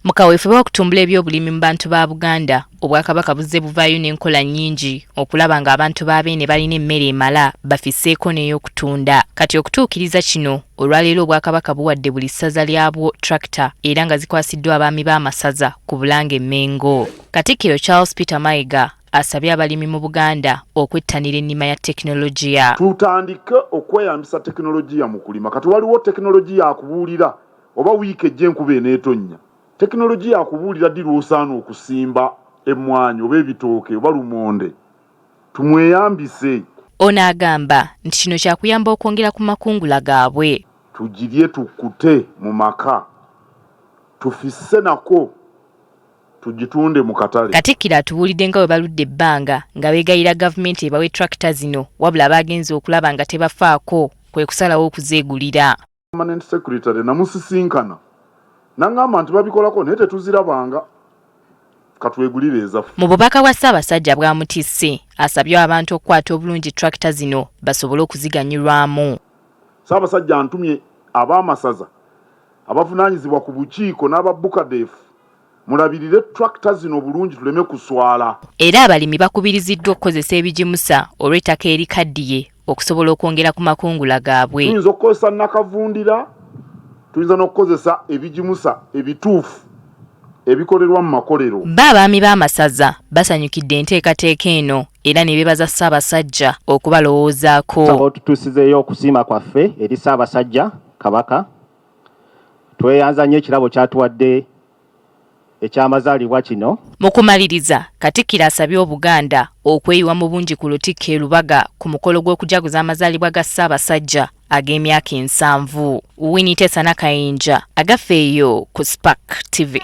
Mukaweefube w'okutumbula ebyobulimi mu bantu ba Buganda, Obwakabaka buzze buvaayo n'enkola nnyingi okulaba ng'abantu b'Abeene balina emmere emala bafisseeko n'ey'okutunda. Kati okutuukiriza kino, olwaleero Obwakabaka buwadde buli ssaza lyabwo tractor era nga zikwasiddwa abaami b'amasaza ku Bulange e Mengo. Katikkiro Charles Peter Mayiga asabye abalimi mu Buganda okwettanira ennima ya tekinologiya. Tutandike okweyambisa tekinologiya mu kulima. Kati waliwo tekinologiya akubuulira oba wiiki ejja enkuba eneetonnya. Tekinologiya akubuulira ddi lw'osaana okusimba emmwanyi oba ebitooke oba lumonde. Tumweyambise. Ono agamba nti kino kyakuyamba okwongera ku makungula gaabwe. Tugirye tukkute mu maka. Tufisse nako. Tugitunde mu katale. Katikkiro atubuulidde nga bwe baludde ebbanga nga beegayira gavumenti ebawe tractor zino wabula abagenzi okulaba nga tebafaako kwe kusalawo okuzeegulira. Permanent Secretary namusisinkana n'angamba nti babikolako naye tetuzirabanga katwegulire ezaffe. Mu bubaka bwa Ssaabasajja bwamutisse asabye abantu okukwata obulungi tractor zino basobole okuziganyirwamu. Ssaabasajja antumye ab'amasaza abavunaanyizibwa ku bukiiko n'ababukadeefu mulabirire tractor zino bulungi tuleme kuswala. Era abalimi bakubiriziddwa okukozesa ebigimusa olw'ettaka erikaddiye okusobola okwongera ku makungula gaabwe. Tuyinza okukozesa nakavundira, tuyinza n'okukozesa ebigimusa ebituufu ebikolerwa mu makolero. Abaami b'amasaza basanyukidde enteekateeka eno era ne beebaza Ssaabasajja okubalowoozaako. Tutuusizeeyo okusiima kwaffe eri Ssaabasajja Kabaka. Tweyanza nnyo ekirabo kyatuwadde ekyamazaalibwa kino. Mu kumaliriza, Katikkiro asabye Obuganda okweyiwa mu bungi ku Lutikko e Lubaga ku mukolo gw'okujaguza amazaalibwa ga Ssaabasajja ag'emyaka 70. Winnie Tessa Nakayinja agafeeyo ku Spark TV.